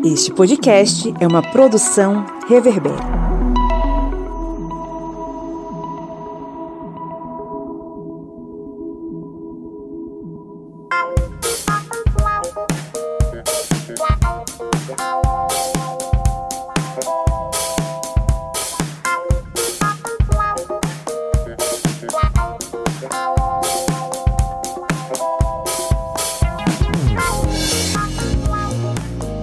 Este podcast é uma produção Reverber.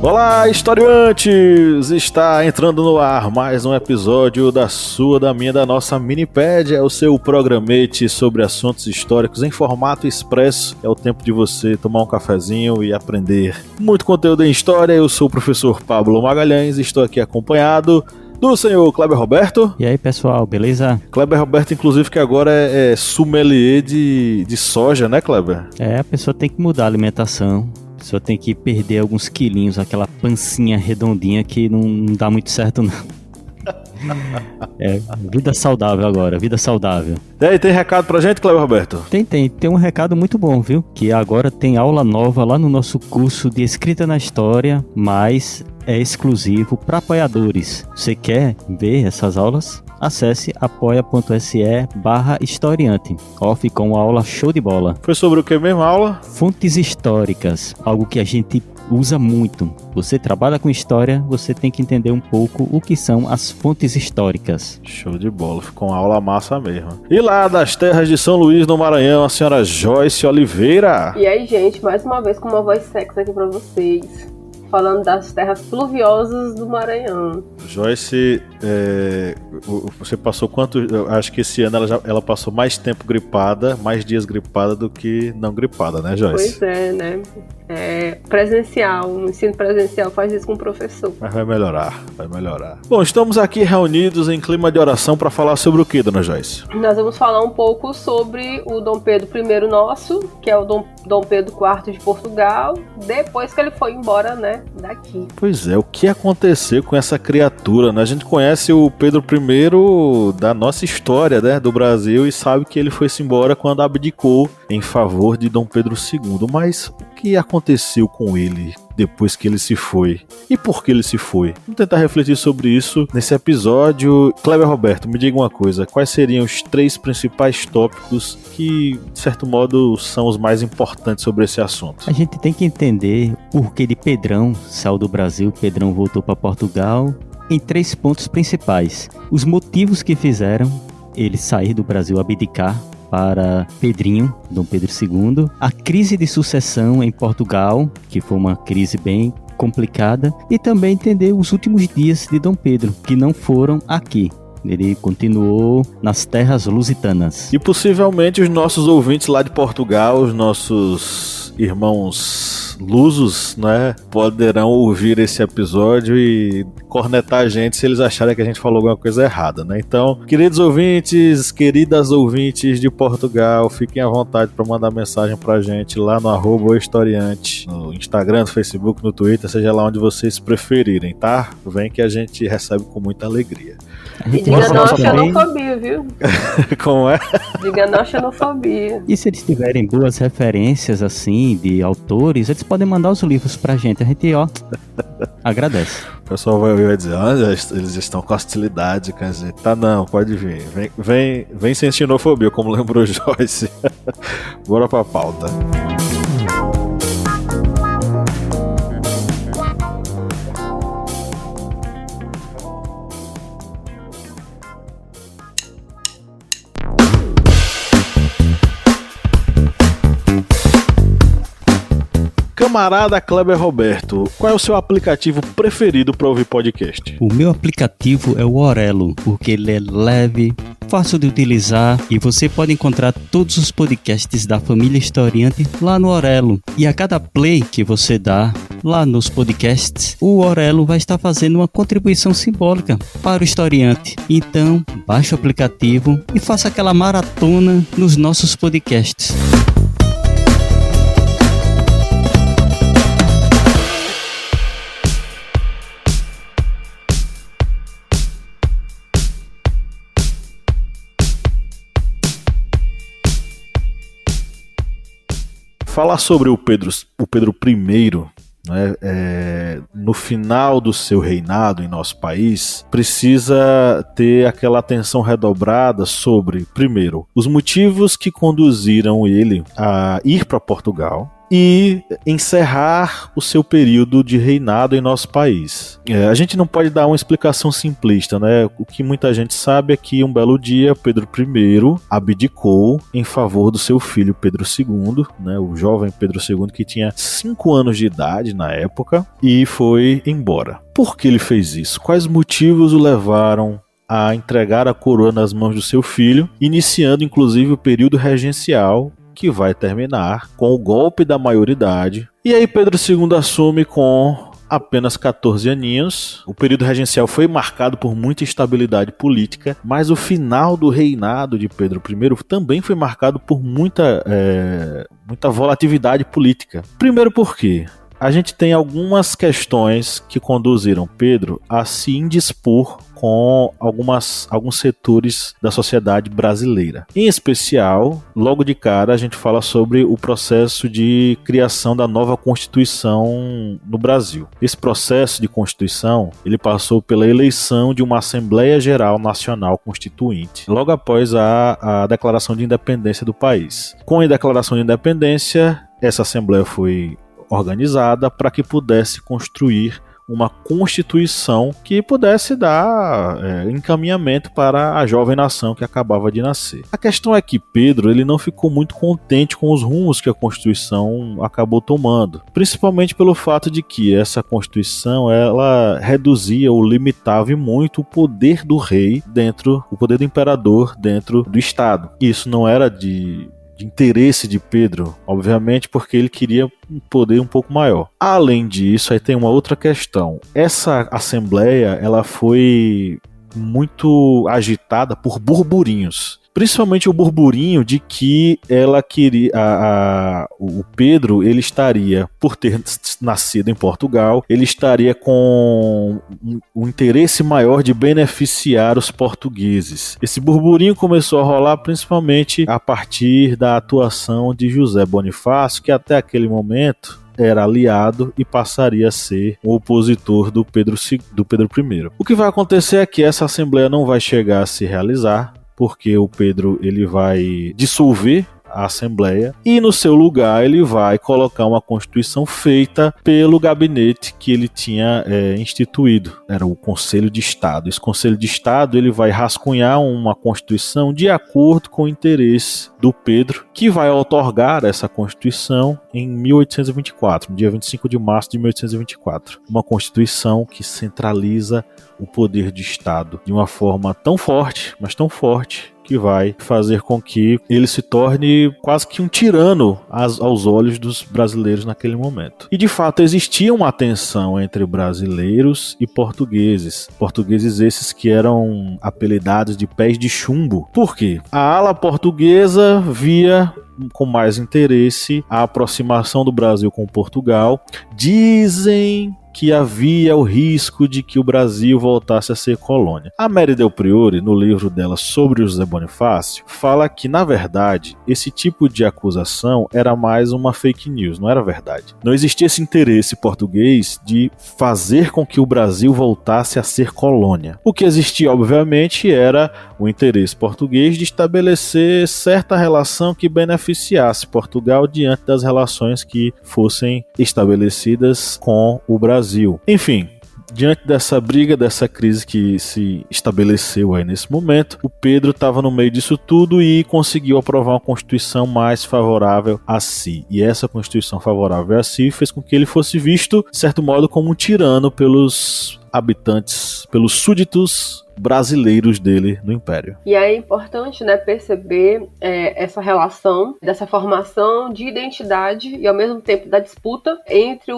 Olá, historiantes! Está entrando no ar mais um episódio da sua, da minha, da nossa Minipédia, o seu programete sobre assuntos históricos em formato expresso. É o tempo de você tomar um cafezinho e aprender muito conteúdo em história. Eu sou o professor Pablo Magalhães e estou aqui acompanhado do senhor Kleber Roberto. E aí, pessoal, beleza? Kleber Roberto, inclusive, que agora é sommelier de soja, né, Kleber? A pessoa tem que mudar a alimentação. A pessoa tem que perder alguns quilinhos, aquela pancinha redondinha que não dá muito certo, não. Vida saudável agora, vida saudável. E aí, tem recado pra gente, Kleber Roberto? Tem um recado muito bom, viu? Que agora tem aula nova lá no nosso curso de Escrita na História, mas é exclusivo para apoiadores. Você quer ver essas aulas? Acesse apoia.se/historiante. Ficou uma aula show de bola. Foi sobre o que mesmo a aula? Fontes históricas, algo que a gente usa muito. Você trabalha com história, você tem que entender um pouco o que são as fontes históricas. Show de bola, ficou uma aula massa mesmo. E lá das terras de São Luís, no Maranhão, a senhora Joyce Oliveira. E aí, gente, mais uma vez com uma voz sexy aqui pra vocês. Falando das terras pluviosas do Maranhão. Joyce, você passou quanto? Eu acho que esse ano ela passou mais tempo gripada, mais dias gripada do que não gripada, né, Joyce? Pois é, né? Presencial, o ensino presencial faz isso com o professor. Mas vai melhorar, vai melhorar. Bom, estamos aqui reunidos em clima de oração para falar sobre o que, dona Joyce? Nós vamos falar um pouco sobre o Dom Pedro I nosso, que é o Dom Pedro IV de Portugal, depois que ele foi embora, né, daqui. Pois é, o que aconteceu com essa criatura, né? A gente conhece o Pedro I da nossa história, né, do Brasil, e sabe que ele foi-se embora quando abdicou em favor de Dom Pedro II, mas o que aconteceu com ele depois que ele se foi? E por que ele se foi? Vamos tentar refletir sobre isso nesse episódio. Kleber Roberto, me diga uma coisa, quais seriam os 3 principais tópicos que, de certo modo, são os mais importantes sobre esse assunto? A gente tem que entender o porquê de Pedrão saiu do Brasil, Pedrão voltou para Portugal, em 3 pontos principais. Os motivos que fizeram ele sair do Brasil, abdicar para Pedrinho, Dom Pedro II, a crise de sucessão em Portugal, que foi uma crise bem complicada, e também entender os últimos dias de Dom Pedro, que não foram aqui. Ele continuou nas terras lusitanas. E possivelmente os nossos ouvintes lá de Portugal, os nossos irmãos lusos, né, poderão ouvir esse episódio e cornetar a gente se eles acharem que a gente falou alguma coisa errada, né? Então, queridos ouvintes, queridas ouvintes de Portugal, fiquem à vontade para mandar mensagem pra gente lá no @historiante, no Instagram, no Facebook, no Twitter, seja lá onde vocês preferirem, tá? Vem que a gente recebe com muita alegria. E diga não à xenofobia, viu? Como é? Diga não à xenofobia. E se eles tiverem boas referências, assim, de autores, eles podem mandar os livros pra gente. A gente, agradece. O pessoal vai dizer, eles estão com hostilidade com a gente. Tá, não, pode vir. Vem sem xenofobia, como lembrou Joyce. Bora pra pauta. Camarada Kleber Roberto, qual é o seu aplicativo preferido para ouvir podcast? O meu aplicativo é o Orelo, porque ele é leve, fácil de utilizar e você pode encontrar todos os podcasts da família Historiante lá no Orelo. E a cada play que você dá lá nos podcasts, o Orelo vai estar fazendo uma contribuição simbólica para o historiante. Então, baixe o aplicativo e faça aquela maratona nos nossos podcasts. Falar sobre o Pedro I né, no final do seu reinado em nosso país, precisa ter aquela atenção redobrada sobre, primeiro, os motivos que conduziram ele a ir para Portugal e encerrar o seu período de reinado em nosso país. A gente não pode dar uma explicação simplista, né? O que muita gente sabe é que um belo dia Pedro I abdicou em favor do seu filho Pedro II, né? O jovem Pedro II, que tinha 5 anos de idade na época, e foi embora. Por que ele fez isso? Quais motivos o levaram a entregar a coroa nas mãos do seu filho, iniciando inclusive o período regencial, que vai terminar com o golpe da maioridade. E aí Pedro II assume com apenas 14 aninhos. O período regencial foi marcado por muita instabilidade política, mas o final do reinado de Pedro I também foi marcado por muita volatilidade política. Primeiro porque a gente tem algumas questões que conduziram Pedro a se indispor com alguns setores da sociedade brasileira. Em especial, logo de cara, a gente fala sobre o processo de criação da nova Constituição no Brasil. Esse processo de Constituição, ele passou pela eleição de uma Assembleia Geral Nacional Constituinte, logo após a Declaração de Independência do país. Com a Declaração de Independência, essa Assembleia foi organizada para que pudesse construir uma Constituição que pudesse dar encaminhamento para a jovem nação que acabava de nascer. A questão é que Pedro ele não ficou muito contente com os rumos que a Constituição acabou tomando, principalmente pelo fato de que essa Constituição ela reduzia ou limitava muito o poder do rei o poder do imperador dentro do Estado. Isso não era de interesse de Pedro, obviamente, porque ele queria um poder um pouco maior. Além disso, aí tem uma outra questão. Essa assembleia, ela foi muito agitada por burburinhos. Principalmente o burburinho de que ela queria. O Pedro, ele estaria, por ter nascido em Portugal, ele estaria com um interesse maior de beneficiar os portugueses. Esse burburinho começou a rolar principalmente a partir da atuação de José Bonifácio, que até aquele momento era aliado e passaria a ser um opositor do Pedro I. O que vai acontecer é que essa assembleia não vai chegar a se realizar, porque o Pedro ele vai dissolver a Assembleia e no seu lugar ele vai colocar uma Constituição feita pelo gabinete que ele tinha instituído. Era o Conselho de Estado. Esse Conselho de Estado ele vai rascunhar uma Constituição de acordo com o interesse do Pedro, que vai outorgar essa Constituição em 1824, no dia 25 de março de 1824. Uma Constituição que centraliza o poder de Estado de uma forma tão forte, mas tão forte, que vai fazer com que ele se torne quase que um tirano aos olhos dos brasileiros naquele momento. E de fato existia uma tensão entre brasileiros e portugueses. Portugueses esses que eram apelidados de pés de chumbo. Por quê? A ala portuguesa via com mais interesse a aproximação do Brasil com Portugal. Dizem que havia o risco de que o Brasil voltasse a ser colônia. A Mary Del Priore, no livro dela sobre o José Bonifácio, fala que, na verdade, esse tipo de acusação era mais uma fake news, não era verdade. Não existia esse interesse português de fazer com que o Brasil voltasse a ser colônia. O que existia, obviamente, era o interesse português de estabelecer certa relação que beneficiasse Portugal diante das relações que fossem estabelecidas com o Brasil. Enfim, diante dessa briga, dessa crise que se estabeleceu aí nesse momento, o Pedro estava no meio disso tudo e conseguiu aprovar uma Constituição mais favorável a si. E essa Constituição favorável a si fez com que ele fosse visto, de certo modo, como um tirano pelos habitantes, pelos súditos brasileiros dele no Império. E é importante, né, perceber essa relação dessa formação de identidade e ao mesmo tempo da disputa entre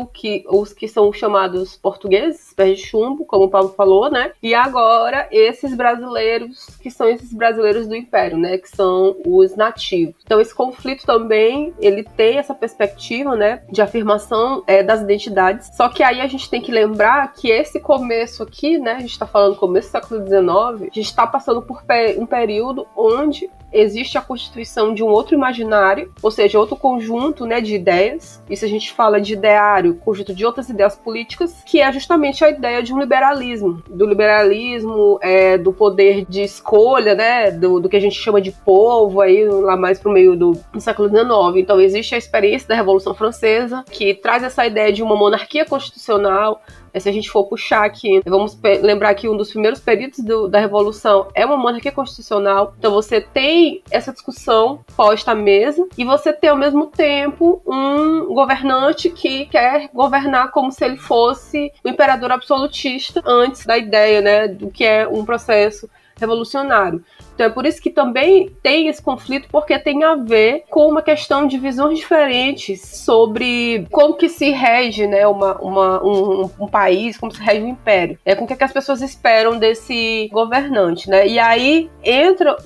os que são chamados portugueses, pés de chumbo, como o Paulo falou, né, e agora esses brasileiros que são esses brasileiros do Império, né, que são os nativos. Então esse conflito também ele tem essa perspectiva, né, de afirmação das identidades. Só que aí a gente tem que lembrar que esse começo aqui, né, a gente está falando começo do século XIX, a gente está passando por um período onde existe a constituição de um outro imaginário, ou seja, outro conjunto, né, de ideias. Isso a gente fala de ideário, conjunto de outras ideias políticas, que é justamente a ideia de um liberalismo. Do liberalismo, do poder de escolha, né, do que a gente chama de povo, aí, lá mais pro meio do século XIX. Então existe a experiência da Revolução Francesa, que traz essa ideia de uma monarquia constitucional. Se a gente for puxar aqui, vamos lembrar que um dos primeiros períodos da Revolução é uma monarquia constitucional. Então você tem essa discussão posta à mesa e você tem ao mesmo tempo um governante que quer governar como se ele fosse o imperador absolutista antes da ideia, né, do que é um processo revolucionário. Então é por isso que também tem esse conflito, porque tem a ver com uma questão de visões diferentes sobre como que se rege, né, um país, como se rege um império. Com o que as pessoas esperam desse governante, né? E aí entra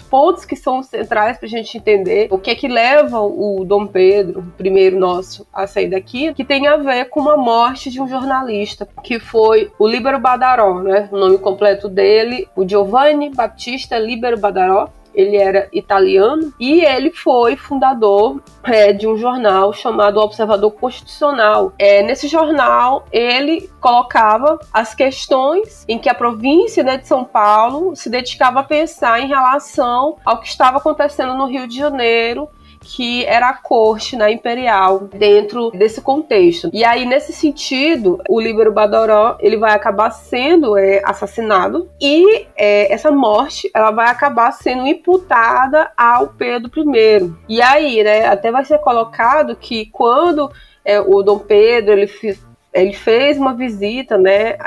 pontos que são centrais para a gente entender o que é que leva o Dom Pedro I nosso a sair daqui, que tem a ver com a morte de um jornalista, que foi o Líbero Badaró, né? O nome completo dele, o Giovanni Battista Líbero Badaró. Ele era italiano e ele foi fundador de um jornal chamado Observador Constitucional. Nesse jornal, ele colocava as questões em que a província, né, de São Paulo se dedicava a pensar em relação ao que estava acontecendo no Rio de Janeiro, que era a corte, né, imperial dentro desse contexto. E aí, nesse sentido, o Líbero Badaró, ele vai acabar sendo assassinado e essa morte, ela vai acabar sendo imputada ao Pedro I. E aí, né, até vai ser colocado que quando o Dom Pedro, ele fez uma visita, né,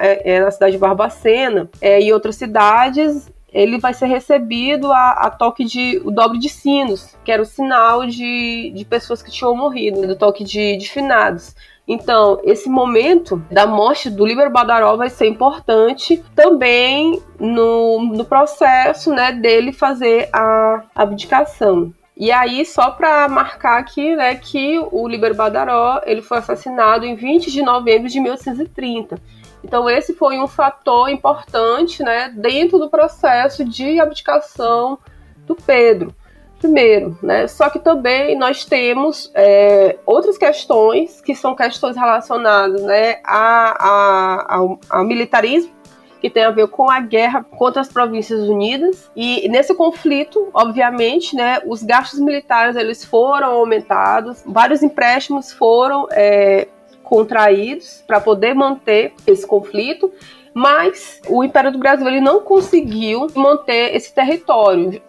na cidade de Barbacena e outras cidades, ele vai ser recebido a toque de o dobre de sinos, que era o sinal de pessoas que tinham morrido, do toque de finados. Então, esse momento da morte do Líbero Badaró vai ser importante também no processo, né, dele fazer a abdicação. E aí, só para marcar aqui, né, que o Líbero Badaró, ele foi assassinado em 20 de novembro de 1830. Então esse foi um fator importante, né, dentro do processo de abdicação do Pedro I, né? Só que também nós temos outras questões que são questões relacionadas, né, ao militarismo, que tem a ver com a guerra contra as Províncias Unidas. E nesse conflito, obviamente, né, os gastos militares eles foram aumentados, vários empréstimos foram contraídos para poder manter esse conflito, mas o Império do Brasil ele não conseguiu manter esse território.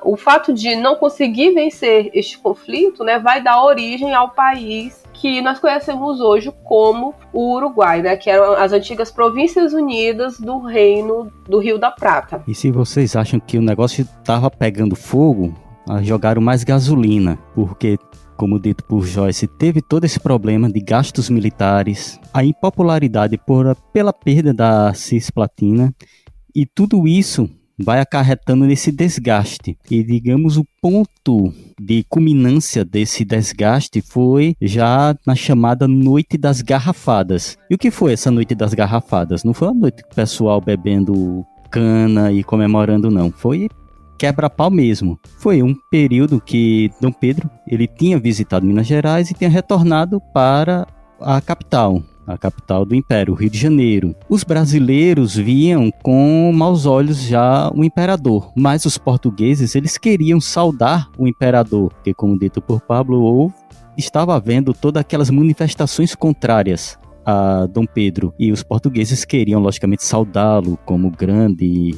O fato de não conseguir vencer este conflito, né, vai dar origem ao país que nós conhecemos hoje como o Uruguai, né, que eram as antigas Províncias Unidas do Reino do Rio da Prata. E se vocês acham que o negócio estava pegando fogo, jogaram mais gasolina, porque, como dito por Joyce, teve todo esse problema de gastos militares, a impopularidade pela perda da cisplatina, e tudo isso vai acarretando nesse desgaste. E, digamos, o ponto de culminância desse desgaste foi já na chamada Noite das Garrafadas. E o que foi essa Noite das Garrafadas? Não foi uma noite que o pessoal bebendo cana e comemorando, não. Foi quebra-pau mesmo. Foi um período que Dom Pedro ele tinha visitado Minas Gerais e tinha retornado para a capital do Império, o Rio de Janeiro. Os brasileiros viam com maus olhos já o imperador, mas os portugueses eles queriam saudar o imperador, porque, como dito por Pablo, estava havendo todas aquelas manifestações contrárias a Dom Pedro, e os portugueses queriam logicamente saudá-lo como grande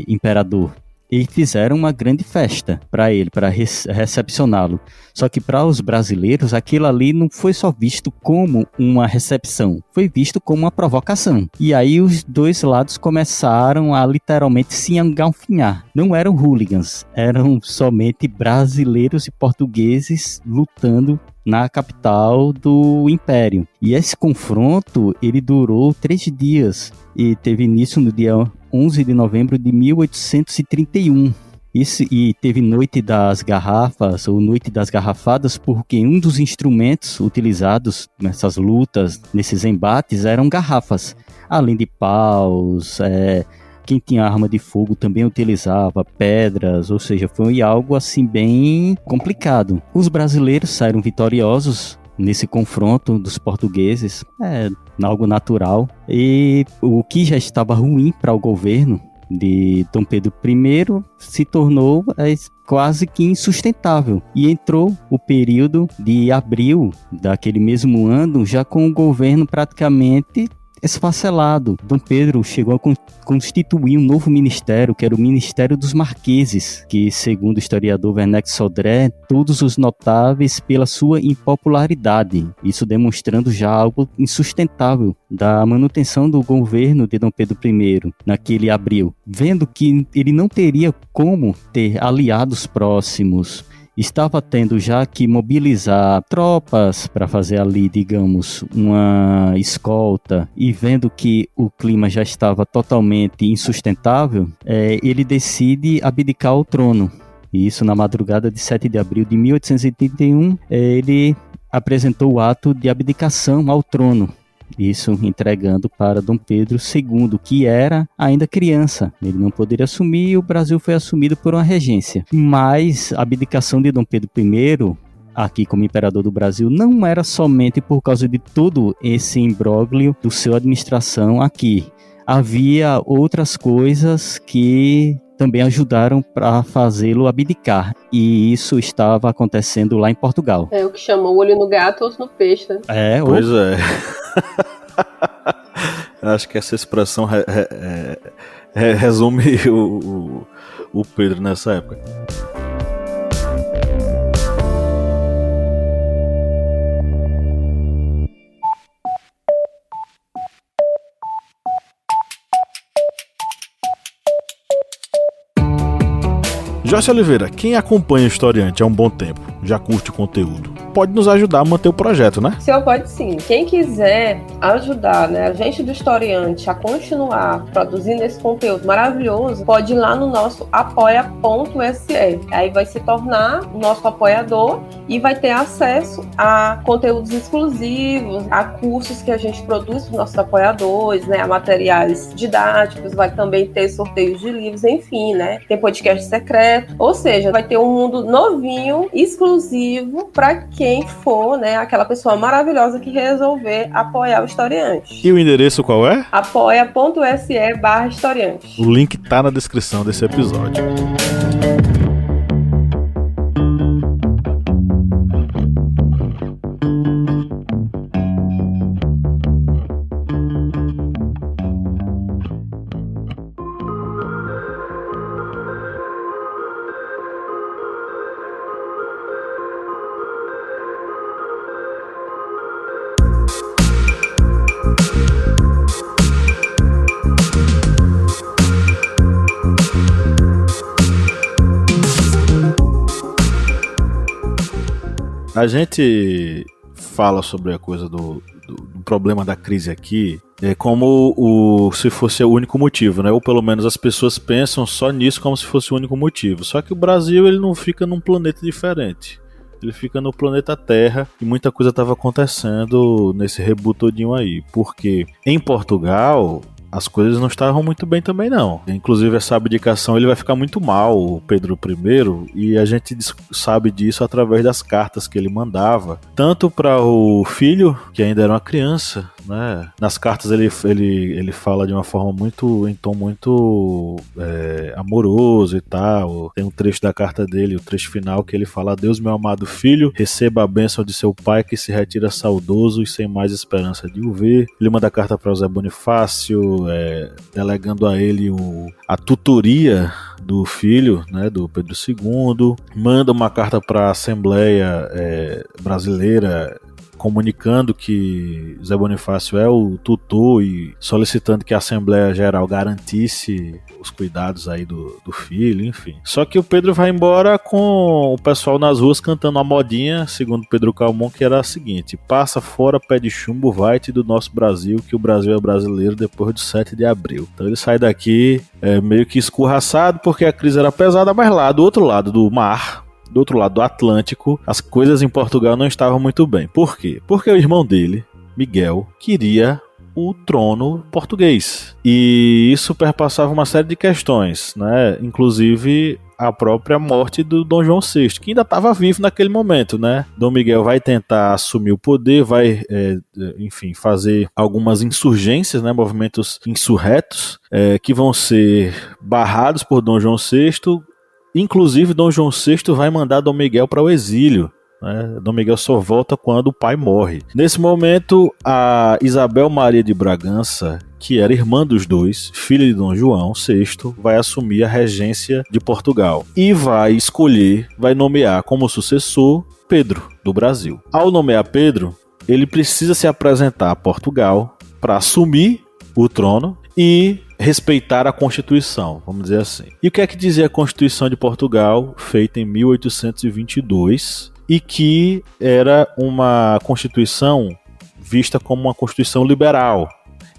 imperador. E fizeram uma grande festa para ele, para recepcioná-lo. Só que para os brasileiros, aquilo ali não foi só visto como uma recepção, foi visto como uma provocação. E aí os dois lados começaram a literalmente se engalfinhar. Não eram hooligans, eram somente brasileiros e portugueses lutando na capital do Império. E esse confronto, ele durou 3 dias e teve início no dia 11 de novembro de 1831. E teve Noite das Garrafas, ou Noite das Garrafadas, porque um dos instrumentos utilizados nessas lutas, nesses embates, eram garrafas. Além de paus, quem tinha arma de fogo também utilizava pedras, ou seja, foi algo assim bem complicado. Os brasileiros saíram vitoriosos nesse confronto dos portugueses, algo natural, e o que já estava ruim para o governo de Dom Pedro I se tornou quase que insustentável, e entrou o período de abril daquele mesmo ano já com o governo praticamente esfacelado. Dom Pedro chegou a constituir um novo ministério, que era o Ministério dos Marqueses, que, segundo o historiador Werneck Sodré, todos os notáveis pela sua impopularidade, isso demonstrando já algo insustentável da manutenção do governo de Dom Pedro I naquele abril. Vendo que ele não teria como ter aliados próximos, estava tendo já que mobilizar tropas para fazer ali, digamos, uma escolta, e vendo que o clima já estava totalmente insustentável, ele decide abdicar ao trono. E isso na madrugada de 7 de abril de 1881, ele apresentou o ato de abdicação ao trono. Isso entregando para Dom Pedro II, que era ainda criança. Ele não poderia assumir e o Brasil foi assumido por uma regência. Mas a abdicação de Dom Pedro I, aqui como imperador do Brasil, não era somente por causa de todo esse imbróglio do seu administração aqui. Havia outras coisas que também ajudaram para fazê-lo abdicar. E isso estava acontecendo lá em Portugal. É o que chama o olho no gato, outro no peixe, né? Pois é. Acho que essa expressão resume o Pedro nessa época. Joyce Oliveira, quem acompanha o Historiante há um bom tempo, já curte o conteúdo, pode nos ajudar a manter o projeto, né? Senhor, pode sim. Quem quiser ajudar, né, a gente do Historiante a continuar produzindo esse conteúdo maravilhoso, pode ir lá no nosso apoia.se. Aí vai se tornar nosso apoiador e vai ter acesso a conteúdos exclusivos, a cursos que a gente produz para os nossos apoiadores, né, a materiais didáticos, vai também ter sorteios de livros, enfim, né? Tem podcast secreto, ou seja, vai ter um mundo novinho, exclusivo para quem for, né, aquela pessoa maravilhosa que resolver apoiar o Historiante. E o endereço qual é? apoia.se/historiante. O link tá na descrição desse episódio. A gente fala sobre a coisa do problema da crise aqui como se fosse o único motivo, né? Ou pelo menos as pessoas pensam só nisso como se fosse o único motivo. Só que o Brasil, ele não fica num planeta diferente. Ele fica no planeta Terra e muita coisa estava acontecendo nesse reboot todinho aí. Porque em Portugal as coisas não estavam muito bem também não. Inclusive essa abdicação ele vai ficar muito mal, o Pedro I, e a gente sabe disso através das cartas que ele mandava, tanto para o filho, que ainda era uma criança, né? Nas cartas ele fala de uma forma em tom muito amoroso e tal. Tem um trecho da carta dele, o trecho final, que ele fala: "Adeus, meu amado filho, receba a bênção de seu pai que se retira saudoso e sem mais esperança de o ver." Ele manda a carta para José Bonifácio, delegando a ele a tutoria do filho, né, do Pedro II. Manda uma carta para a Assembleia Brasileira, comunicando que Zé Bonifácio é o tutor e solicitando que a Assembleia Geral garantisse os cuidados aí do filho, enfim. Só que o Pedro vai embora com o pessoal nas ruas cantando a modinha, segundo Pedro Calmon, que era a seguinte: "Passa fora, pé de chumbo, vai-te do nosso Brasil, que o Brasil é brasileiro depois do 7 de abril. Então ele sai daqui meio que escorraçado, porque a crise era pesada, mas lá do outro lado do mar, do outro lado do Atlântico, as coisas em Portugal não estavam muito bem. Por quê? Porque o irmão dele, Miguel, queria o trono português. E isso perpassava uma série de questões, né? Inclusive a própria morte do Dom João VI, que ainda estava vivo naquele momento, né? Dom Miguel vai tentar assumir o poder, vai, enfim, fazer algumas insurgências, né? Movimentos insurretos, que vão ser barrados por Dom João VI. Inclusive, Dom João VI vai mandar Dom Miguel para o exílio. Dom Miguel só volta quando o pai morre. Nesse momento, a Isabel Maria de Bragança, que era irmã dos dois, filha de Dom João VI, vai assumir a regência de Portugal e vai nomear como sucessor Pedro do Brasil. Ao nomear Pedro, ele precisa se apresentar a Portugal para assumir o trono e respeitar a Constituição, vamos dizer assim. E o que é que dizia a Constituição de Portugal, feita em 1822, e que era uma Constituição vista como uma Constituição liberal.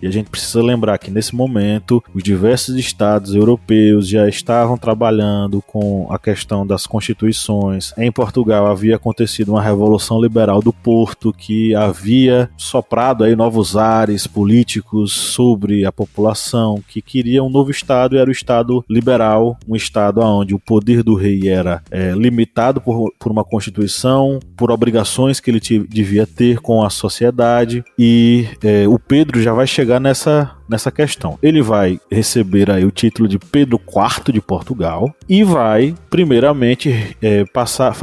E a gente precisa lembrar que, nesse momento, os diversos estados europeus já estavam trabalhando com a questão das constituições. Em Portugal havia acontecido uma revolução liberal do Porto, que havia soprado aí novos ares políticos sobre a população, que queria um novo estado, e era o estado liberal, um estado onde o poder do rei era limitado por uma constituição, por obrigações que ele devia ter com a sociedade, e o Pedro já vai chegar nessa questão. Ele vai receber aí o título de Pedro IV de Portugal e vai, primeiramente, passar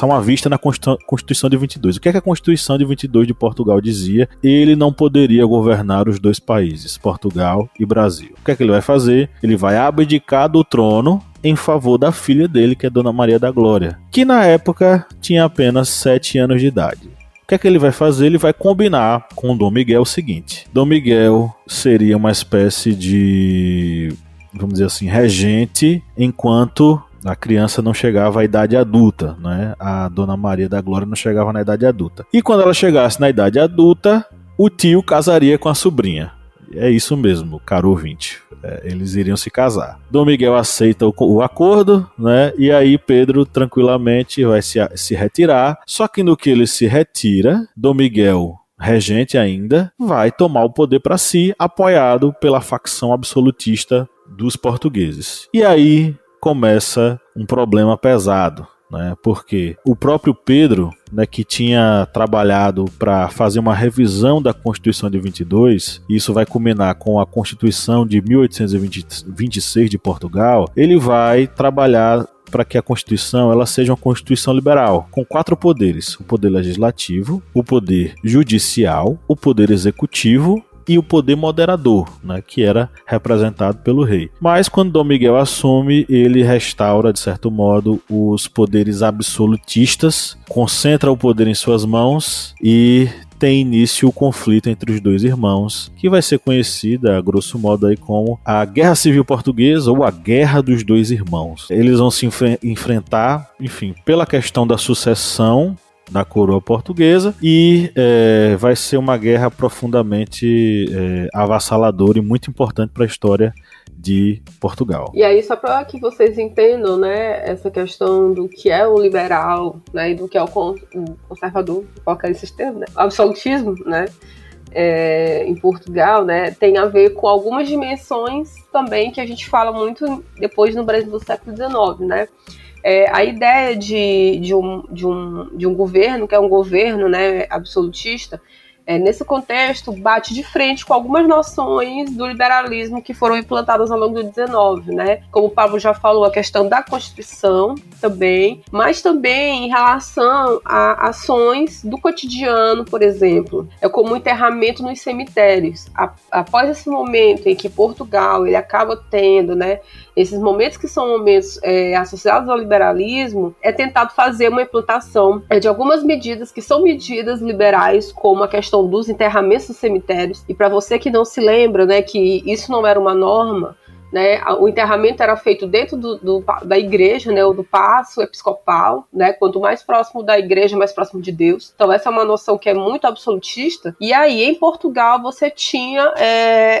uma vista na Constituição de 22. O que é que a Constituição de 22 de Portugal dizia? Ele não poderia governar os dois países, Portugal e Brasil. O que é que ele vai fazer? Ele vai abdicar do trono em favor da filha dele, que é Dona Maria da Glória, que na época tinha apenas 7 anos de idade. O que é que ele vai fazer? Ele vai combinar com Dom Miguel o seguinte: Dom Miguel seria uma espécie de, vamos dizer assim, regente, enquanto a criança não chegava à idade adulta, né? A Dona Maria da Glória não chegava na idade adulta. E quando ela chegasse na idade adulta, o tio casaria com a sobrinha. É isso mesmo, caro ouvinte. Eles iriam se casar. Dom Miguel aceita o acordo, né? E aí Pedro tranquilamente vai se retirar. Só que no que ele se retira, Dom Miguel, regente ainda, vai tomar o poder para si, apoiado pela facção absolutista dos portugueses. E aí começa um problema pesado, né? Porque o próprio Pedro, né, que tinha trabalhado para fazer uma revisão da Constituição de 22, e isso vai culminar com a Constituição de 1826 de Portugal, ele vai trabalhar para que a Constituição ela seja uma Constituição liberal, com 4 poderes: o poder legislativo, o poder judicial, o poder executivo e o poder moderador, né, que era representado pelo rei. Mas quando Dom Miguel assume, ele restaura, de certo modo, os poderes absolutistas, concentra o poder em suas mãos e tem início o conflito entre os dois irmãos, que vai ser conhecida, a grosso modo, aí como a Guerra Civil Portuguesa ou a Guerra dos Dois Irmãos. Eles vão se enfrentar, enfim, pela questão da sucessão da coroa portuguesa, e vai ser uma guerra profundamente avassaladora e muito importante para a história de Portugal. E aí, só para que vocês entendam, né, essa questão do que é o liberal, né, e do que é o conservador, qualquer sistema, né, o absolutismo, né, em Portugal, né, tem a ver com algumas dimensões também que a gente fala muito depois no Brasil do século XIX, né. A ideia de um governo, que é um governo, né, absolutista, nesse contexto bate de frente com algumas noções do liberalismo que foram implantadas ao longo do XIX, né? Como o Pablo já falou, a questão da Constituição também, mas também em relação a ações do cotidiano, por exemplo, como o enterramento nos cemitérios. Após esse momento em que Portugal ele acaba tendo, né, esses momentos que são momentos associados ao liberalismo, é tentado fazer uma implantação de algumas medidas que são medidas liberais, como a questão dos enterramentos nos cemitérios. E para você que não se lembra, né, que isso não era uma norma, né, o enterramento era feito dentro da igreja, né, ou do paço episcopal, né, quanto mais próximo da igreja, mais próximo de Deus. Então essa é uma noção que é muito absolutista. E aí em Portugal você tinha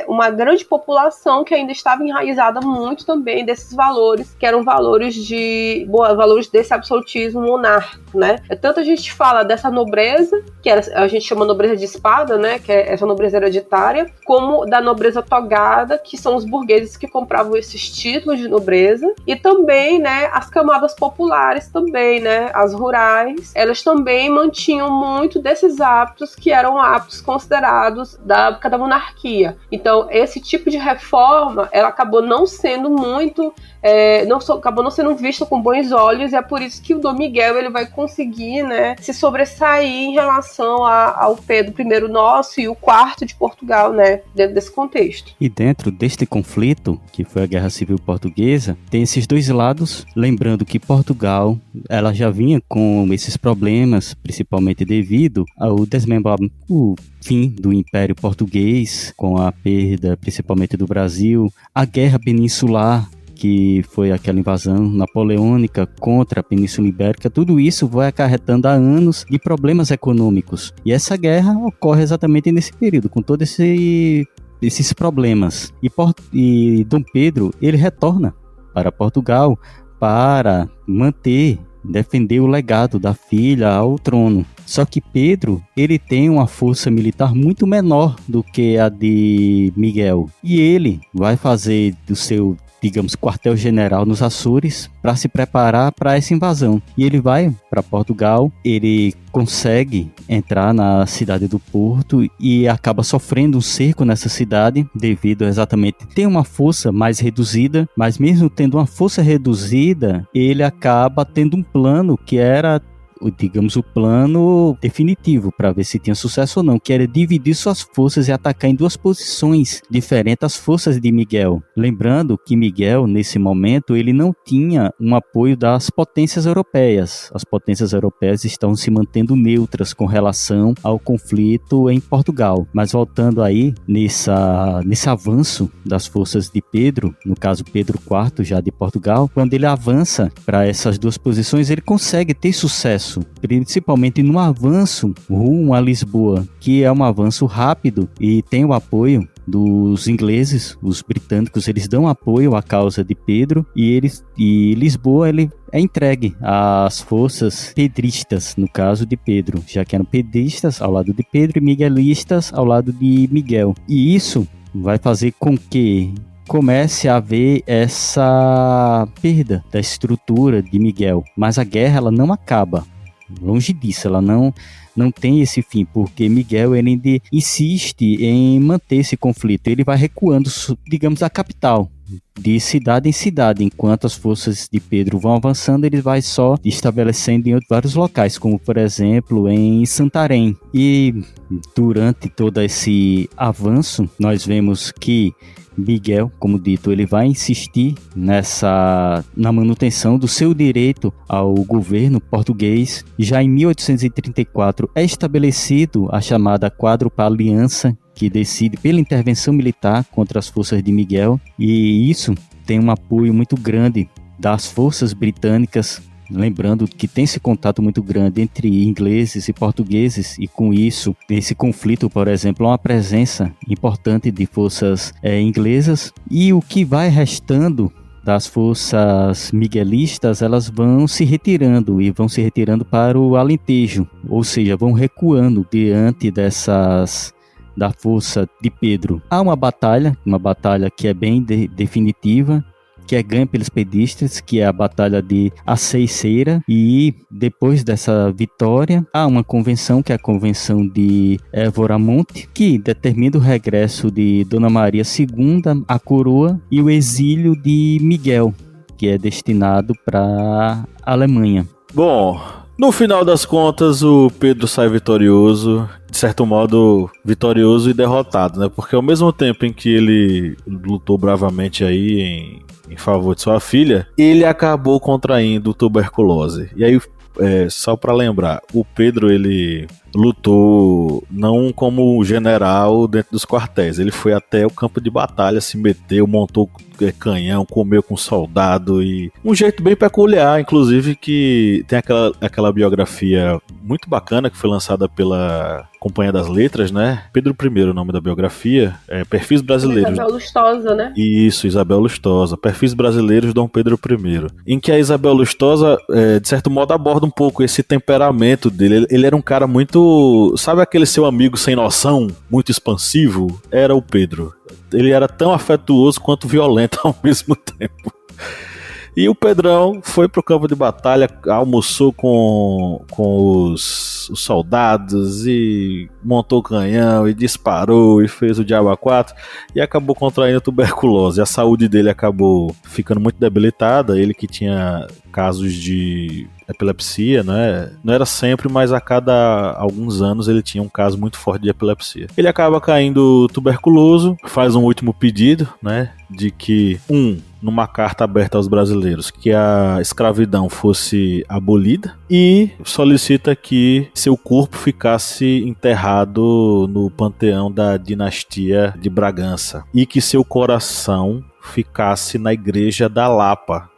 uma grande população que ainda estava enraizada muito também desses valores, que eram valores desse absolutismo monárquico, né. Tanto a gente fala dessa nobreza, que a gente chama nobreza de espada, né, que é essa nobreza hereditária, como da nobreza togada, que são os burgueses que compravam esses títulos de nobreza, e também, né, as camadas populares também, né, as rurais, elas também mantinham muito desses hábitos que eram hábitos considerados da época da monarquia. Então, esse tipo de reforma, ela acabou não sendo muito, acabou não sendo vista com bons olhos, e é por isso que o Dom Miguel ele vai conseguir, né, se sobressair em relação ao Pedro I nosso e o quarto de Portugal, né, dentro desse contexto. E dentro deste conflito, que foi a Guerra Civil Portuguesa, tem esses dois lados, lembrando que Portugal, ela já vinha com esses problemas, principalmente devido ao desmembramento, o fim do Império Português, com a perda principalmente do Brasil, a Guerra Peninsular, que foi aquela invasão napoleônica contra a Península Ibérica, tudo isso vai acarretando há anos de problemas econômicos. E essa guerra ocorre exatamente nesse período, com todos esses problemas. E Dom Pedro, ele retorna para Portugal para defender o legado da filha ao trono. Só que Pedro, ele tem uma força militar muito menor do que a de Miguel. E ele vai fazer do seu, digamos, quartel-general nos Açores para se preparar para essa invasão. E ele vai para Portugal, ele consegue entrar na cidade do Porto e acaba sofrendo um cerco nessa cidade devido exatamente ter uma força mais reduzida, mas mesmo tendo uma força reduzida, ele acaba tendo um plano que era, digamos, o plano definitivo para ver se tinha sucesso ou não, que era dividir suas forças e atacar em duas posições diferentes as forças de Miguel. Lembrando que Miguel, nesse momento, ele não tinha um apoio das potências europeias. As potências europeias estão se mantendo neutras com relação ao conflito em Portugal. Mas voltando aí, nesse avanço das forças de Pedro, no caso Pedro IV já de Portugal, quando ele avança para essas duas posições, ele consegue ter sucesso, principalmente no avanço rumo a Lisboa, que é um avanço rápido e tem o apoio dos ingleses, os britânicos, eles dão apoio à causa de Pedro e Lisboa ele é entregue às forças pedristas, no caso de Pedro, já que eram pedristas ao lado de Pedro e miguelistas ao lado de Miguel. E isso vai fazer com que comece a haver essa perda da estrutura de Miguel, mas a guerra ela não acaba. Longe disso, ela não tem esse fim, porque Miguel ele ainda insiste em manter esse conflito. Ele vai recuando, digamos, a capital, de cidade em cidade, enquanto as forças de Pedro vão avançando, ele vai só estabelecendo em vários locais, como por exemplo em Santarém. E durante todo esse avanço, nós vemos que Miguel, como dito, ele vai insistir na manutenção do seu direito ao governo português. Já em 1834 é estabelecido a chamada Quádrupla Aliança, que decide pela intervenção militar contra as forças de Miguel, e isso tem um apoio muito grande das forças britânicas. Lembrando que tem esse contato muito grande entre ingleses e portugueses, e com isso, esse conflito, por exemplo, há uma presença importante de forças inglesas, e o que vai restando das forças miguelistas, elas vão se retirando para o Alentejo, ou seja, vão recuando diante da força de Pedro. Há uma batalha que é bem definitiva, que é ganha pelos pedistas, que é a Batalha de Aceiceira, e depois dessa vitória há uma convenção, que é a Convenção de Évora-Monte, que determina o regresso de Dona Maria II à coroa e o exílio de Miguel, que é destinado para a Alemanha. Bom, no final das contas, o Pedro sai vitorioso, de certo modo vitorioso e derrotado, né? Porque ao mesmo tempo em que ele lutou bravamente aí em favor de sua filha, ele acabou contraindo tuberculose. E aí, só para lembrar, o Pedro ele lutou não como general dentro dos quartéis, ele foi até o campo de batalha, se meteu, montou canhão, comeu com soldado, e um jeito bem peculiar, inclusive, que tem aquela biografia muito bacana que foi lançada pela Companhia das Letras, né? Pedro I, o nome da biografia, Perfis Brasileiros. Isabel Lustosa, né? Isso, Isabel Lustosa, Perfis Brasileiros de Dom Pedro I, em que a Isabel Lustosa, de certo modo, aborda um pouco esse temperamento dele. Ele era um cara muito Sabe aquele seu amigo sem noção, muito expansivo? Era o Pedro. Ele era tão afetuoso quanto violento ao mesmo tempo. E o Pedrão foi pro campo de batalha, almoçou com os soldados e montou o canhão e disparou e fez o diabo a quatro e acabou contraindo tuberculose. A saúde dele acabou ficando muito debilitada, ele que tinha casos de epilepsia, né? Não era sempre, mas a cada alguns anos ele tinha um caso muito forte de epilepsia. Ele acaba caindo tuberculoso, faz um último pedido, né? De que, numa carta aberta aos brasileiros, que a escravidão fosse abolida e solicita que seu corpo ficasse enterrado no panteão da dinastia de Bragança e que seu coração ficasse na igreja da Lapa,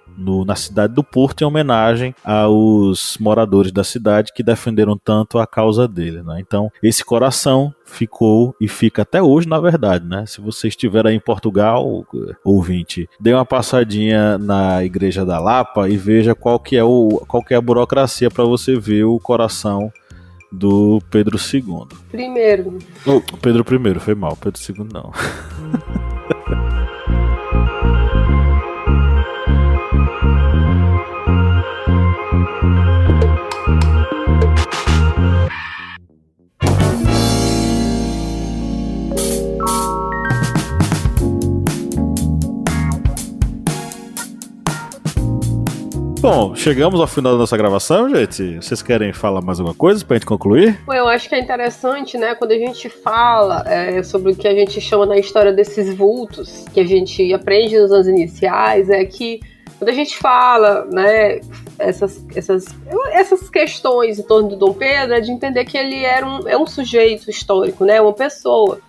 na cidade do Porto, em homenagem aos moradores da cidade que defenderam tanto a causa dele, né? Então, esse coração ficou e fica até hoje, na verdade, né? Se você estiver aí em Portugal, ouvinte, dê uma passadinha na Igreja da Lapa e veja qual que é a burocracia para você ver o coração do Pedro II. Primeiro. Pedro I, foi mal, Pedro II não. Bom, chegamos ao final da nossa gravação, gente. Vocês querem falar mais alguma coisa pra gente concluir? Bom, eu acho que é interessante, né, quando a gente fala sobre o que a gente chama na história desses vultos, que a gente aprende nos anos iniciais, é que quando a gente fala, né, essas questões em torno do Dom Pedro, é de entender que ele é um sujeito histórico, né, uma pessoa.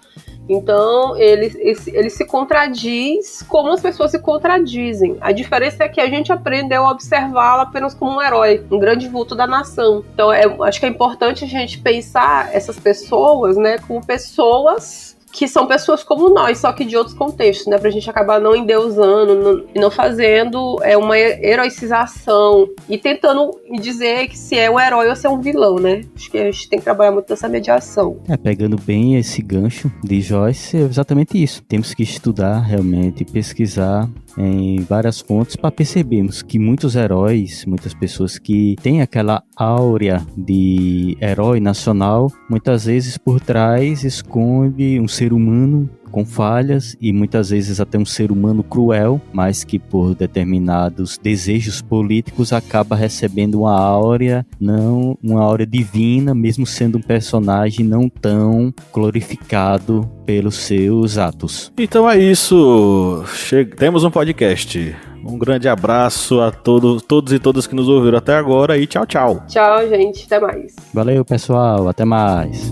Então, ele se contradiz como as pessoas se contradizem. A diferença é que a gente aprendeu a observá-lo apenas como um herói, um grande vulto da nação. Então, acho que é importante a gente pensar essas pessoas, né, como pessoas que são pessoas como nós, só que de outros contextos, né? Pra gente acabar não endeusando e não fazendo uma heroicização e tentando dizer que se é um herói ou se é um vilão, né? Acho que a gente tem que trabalhar muito nessa mediação. Pegando bem esse gancho de Joyce, é exatamente isso. Temos que estudar realmente, pesquisar em várias fontes para percebermos que muitos heróis, muitas pessoas que têm aquela áurea de herói nacional, muitas vezes por trás esconde um ser humano com falhas e muitas vezes até um ser humano cruel, mas que por determinados desejos políticos acaba recebendo uma áurea divina, mesmo sendo um personagem não tão glorificado pelos seus atos. Então é isso, temos um podcast. Um grande abraço a todos e todas que nos ouviram até agora e tchau, tchau. Tchau, gente, até mais. Valeu, pessoal, até mais.